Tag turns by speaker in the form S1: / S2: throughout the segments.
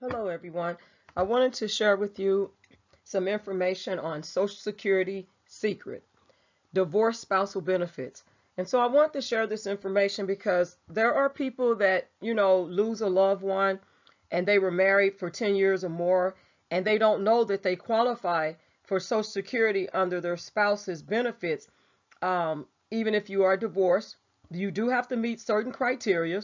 S1: Hello, everyone. I wanted to share with you some information on Social Security secret, divorce spousal benefits. And so I want to share this information because there are people that, lose a loved one and they were married for 10 years or more, and they don't know that they qualify for Social Security under their spouse's benefits. Even if you are divorced, you do have to meet certain criteria.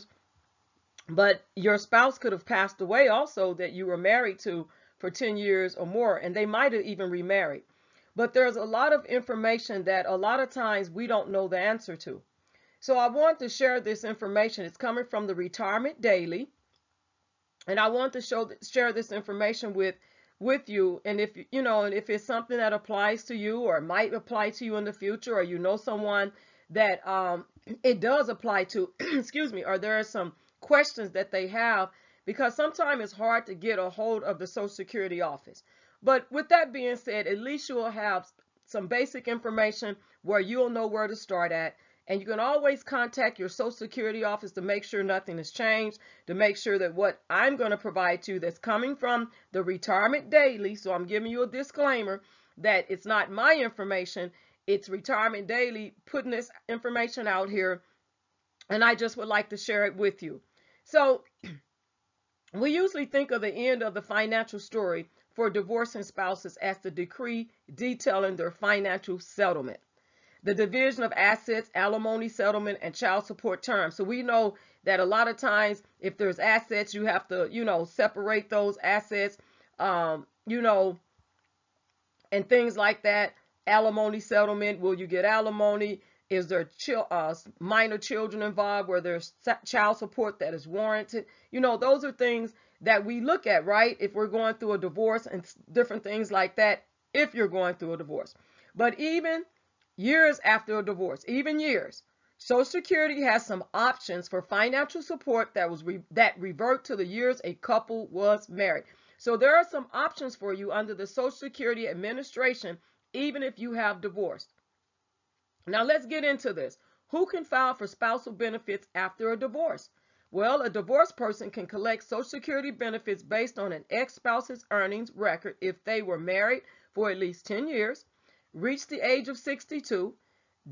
S1: But your spouse could have passed away also that you were married to for 10 years or more, and they might have even remarried. But there's a lot of information that a lot of times we don't know the answer to. So I want to share this information. It's coming from the Retirement Daily, and I want to share this information with you. And if it's something that applies to you or might apply to you in the future, or you know someone that it does apply to, excuse me, or there are some questions that they have, because sometimes it's hard to get a hold of the Social Security office. But with that being said, at least you'll have some basic information where you'll know where to start at. And you can always contact your Social Security office to make sure nothing has changed, to make sure that what I'm going to provide to you that's coming from the Retirement Daily. So I'm giving you a disclaimer that it's not my information. It's Retirement Daily putting this information out here, and I just would like to share it with you. So we usually think of the end of the financial story for divorcing spouses as the decree detailing their financial settlement, the division of assets, alimony settlement, and child support terms. So we know that a lot of times if there's assets, you have to, separate those assets, and things like that. Alimony settlement, will you get alimony? Is there minor children involved where there's child support that is warranted? Those are things that we look at, right? If we're going through a divorce and different things like that, if you're going through a divorce. But even years after a divorce, even years, Social Security has some options for financial support that revert to the years a couple was married. So there are some options for you under the Social Security Administration, even if you have divorced. Now let's get into this. Who can file for spousal benefits after a divorce? Well, a divorced person can collect Social Security benefits based on an ex-spouse's earnings record if they were married for at least 10 years, reached the age of 62,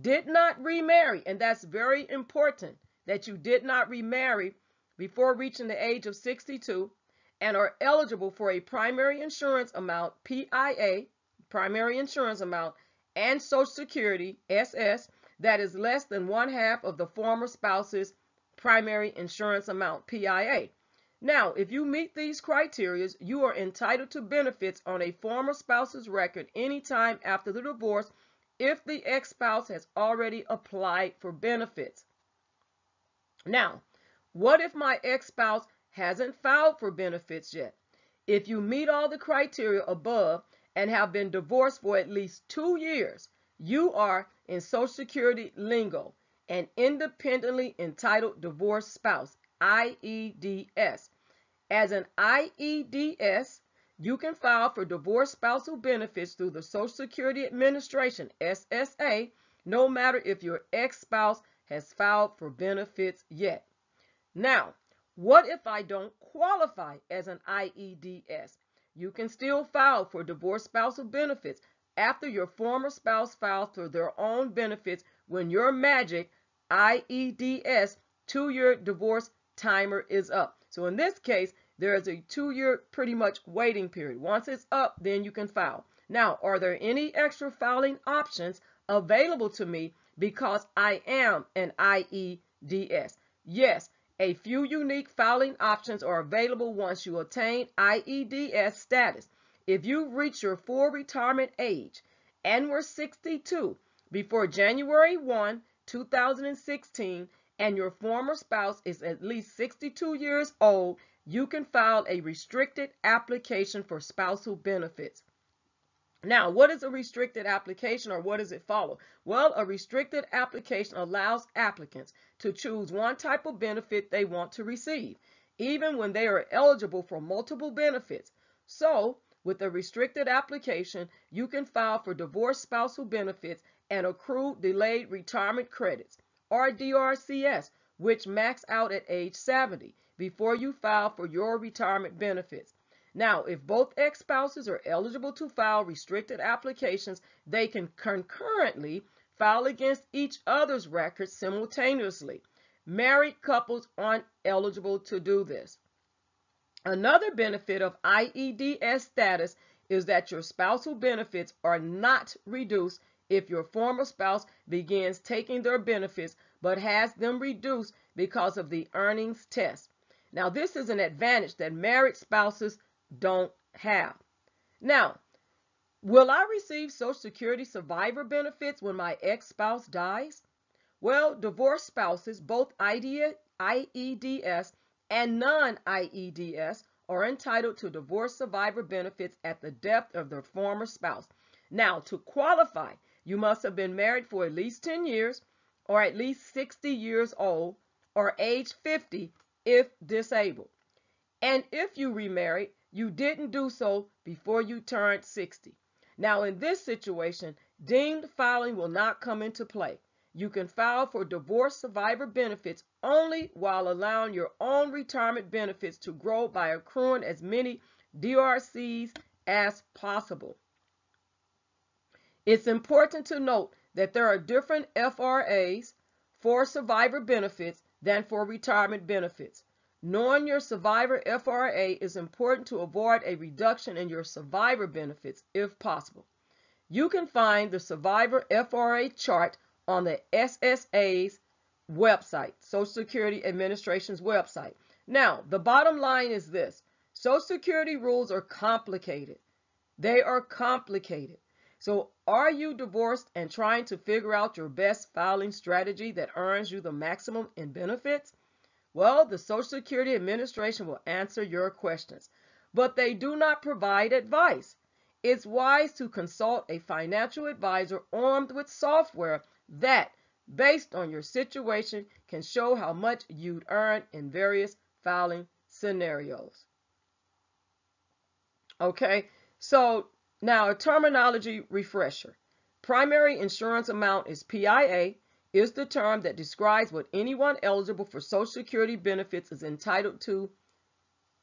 S1: did not remarry, and that's very important that you did not remarry before reaching the age of 62, and are eligible for a primary insurance amount, PIA, primary insurance amount, and Social Security, SS, that is less than 1/2 of the former spouse's primary insurance amount, PIA. Now, if you meet these criteria, you are entitled to benefits on a former spouse's record anytime after the divorce if the ex-spouse has already applied for benefits. Now, what if my ex-spouse hasn't filed for benefits yet? If you meet all the criteria above and have been divorced for at least 2 years, you are, in Social Security lingo, an independently entitled divorced spouse, IEDS. As an IEDS, you can file for divorced spousal benefits through the Social Security Administration, SSA, no matter if your ex-spouse has filed for benefits yet. Now, what if I don't qualify as an IEDS? You can still file for divorced spousal benefits after your former spouse files for their own benefits when your magic IEDS 2-year divorce timer is up. So in this case, there is a 2-year pretty much waiting period. Once it's up, then you can file. Now, are there any extra filing options available to me because I am an IEDS? Yes. A few unique filing options are available once you attain IEDS status. If you reach your full retirement age and were 62 before January 1, 2016, and your former spouse is at least 62 years old, you can file a restricted application for spousal benefits. Now, what is a restricted application, or what does it follow? Well, a restricted application allows applicants to choose one type of benefit they want to receive, even when they are eligible for multiple benefits. So, with a restricted application, you can file for divorced spousal benefits and accrue delayed retirement credits, or DRCS, which max out at age 70 before you file for your retirement benefits. Now, if both ex-spouses are eligible to file restricted applications, they can concurrently file against each other's records simultaneously. Married couples aren't eligible to do this. Another benefit of IEDS status is that your spousal benefits are not reduced if your former spouse begins taking their benefits but has them reduced because of the earnings test. Now, this is an advantage that married spouses don't have. Now, will I receive Social Security survivor benefits when my ex-spouse dies? Well, divorced spouses, both IEDS and non-IEDS, are entitled to divorce survivor benefits at the death of their former spouse. Now, to qualify, you must have been married for at least 10 years or at least 60 years old or age 50 if disabled. And if you remarried, you didn't do so before you turned 60. Now, in this situation, deemed filing will not come into play. You can file for divorce survivor benefits only while allowing your own retirement benefits to grow by accruing as many DRCs as possible. It's important to note that there are different FRAs for survivor benefits than for retirement benefits. Knowing your survivor FRA is important to avoid a reduction in your survivor benefits if possible. You can find the survivor FRA chart on the SSA's website, Social Security Administration's website. Now, the bottom line is this: Social Security rules are complicated. They are complicated. So, are you divorced and trying to figure out your best filing strategy that earns you the maximum in benefits? Well, the Social Security Administration will answer your questions, but they do not provide advice. It's wise to consult a financial advisor armed with software that, based on your situation, can show how much you'd earn in various filing scenarios. Okay, so now a terminology refresher. Primary insurance amount is PIA, is the term that describes what anyone eligible for Social Security benefits is entitled to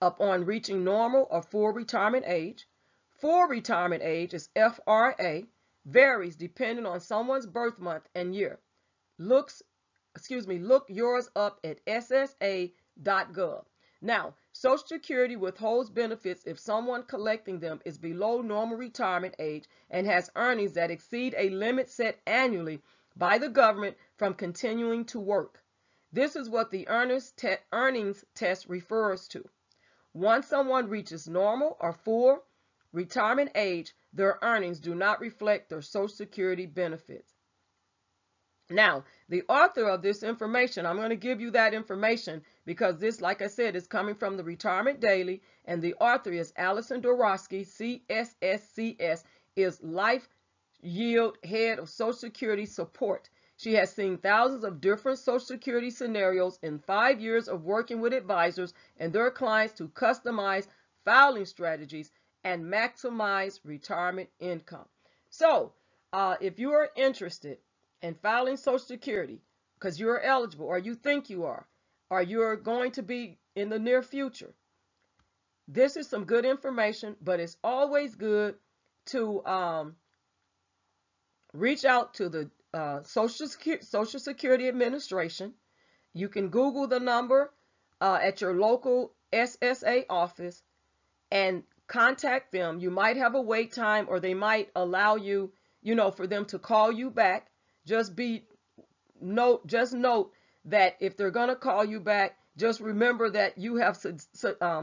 S1: upon reaching normal or full retirement age. Full retirement age is FRA, varies depending on someone's birth month and year. Look yours up at ssa.gov. Now, Social Security withholds benefits if someone collecting them is below normal retirement age and has earnings that exceed a limit set annually by the government from continuing to work. This is what the earnings test refers to. Once someone reaches normal or full retirement age, their earnings do not reflect their Social Security benefits. Now, the author of this information, I'm going to give you that information because this, like I said, is coming from the Retirement Daily, and the author is Allison Dorosky, CSSCS, is Life Yield Head of Social Security Support. She has seen thousands of different Social Security scenarios in 5 years of working with advisors and their clients to customize filing strategies and maximize retirement income. So, if you are interested in filing Social Security because you're eligible, or you think you are, or you're going to be in the near future, this is some good information, but it's always good to reach out to the Social Security Administration. You can Google the number at your local SSA office and contact them. You might have a wait time, or they might allow you, for them to call you back. Just note that if they're going to call you back, just remember that you have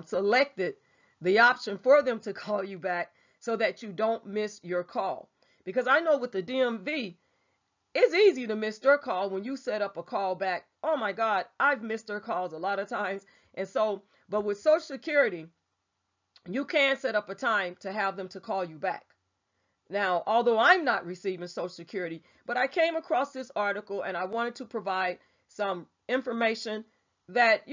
S1: selected the option for them to call you back so that you don't miss your call. Because I know with the DMV, it's easy to miss their call when you set up a call back. Oh my God, I've missed their calls a lot of times. And so, but with Social Security, you can set up a time to have them to call you back. Now, although I'm not receiving Social Security, but I came across this article and I wanted to provide some information that,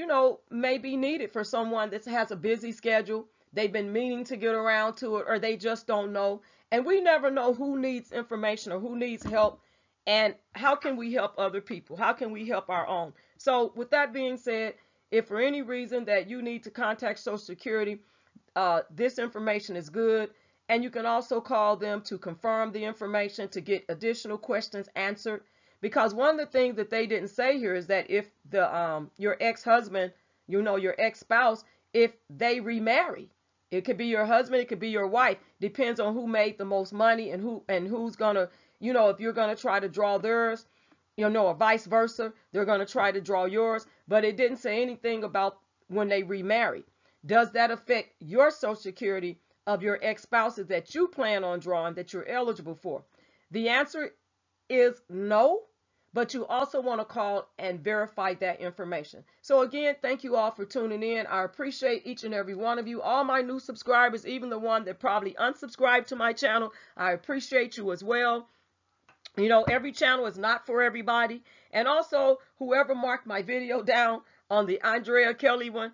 S1: may be needed for someone that has a busy schedule. They've been meaning to get around to it, or they just don't know. And we never know who needs information or who needs help, and how can we help other people? How can we help our own? So with that being said, if for any reason that you need to contact Social Security, this information is good. And you can also call them to confirm the information, to get additional questions answered. Because one of the things that they didn't say here is that if your ex-husband, your ex-spouse, if they remarry, it could be your husband, it could be your wife, depends on who made the most money and who's gonna, if you're gonna try to draw theirs, or vice versa, they're gonna try to draw yours. But it didn't say anything about when they remarry. Does that affect your Social Security of your ex-spouses that you plan on drawing, that you're eligible for? The answer is no, but you also want to call and verify that information. So again, thank you all for tuning in. I appreciate each and every one of you, all my new subscribers, even the one that probably unsubscribed to my channel. I appreciate you as well. Every channel is not for everybody. And also, whoever marked my video down on the Andrea Kelly one,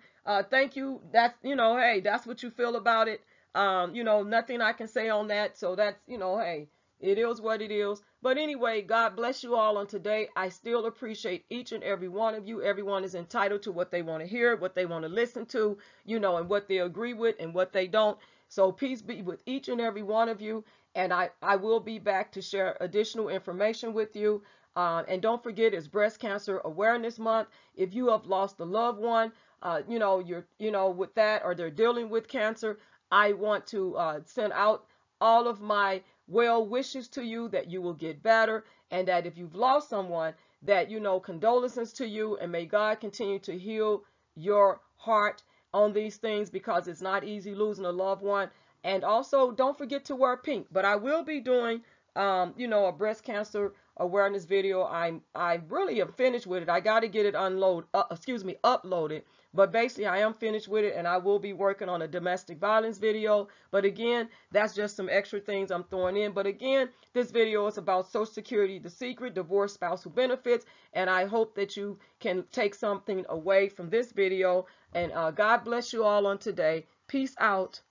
S1: thank you. That's, hey, that's what you feel about it. Nothing I can say on that. So that's, hey, it is what it is. But anyway, God bless you all on today. I still appreciate each and every one of you. Everyone is entitled to what they want to hear, what they want to listen to, and what they agree with and what they don't. So peace be with each and every one of you. And I will be back to share additional information with you. And don't forget, it's Breast Cancer Awareness Month. If you have lost a loved one, you're, with that, or they're dealing with cancer, I want to send out all of my well wishes to you, that you will get better, and that if you've lost someone, that, condolences to you, and may God continue to heal your heart on these things, because it's not easy losing a loved one. And also, don't forget to wear pink. But I will be doing, a breast cancer awareness video. I really am finished with it. I got to get it uploaded. But basically, I am finished with it, and I will be working on a domestic violence video. But again, that's just some extra things I'm throwing in. But again, this video is about Social Security, the secret, divorce, spousal benefits. And I hope that you can take something away from this video. And God bless you all on today. Peace out.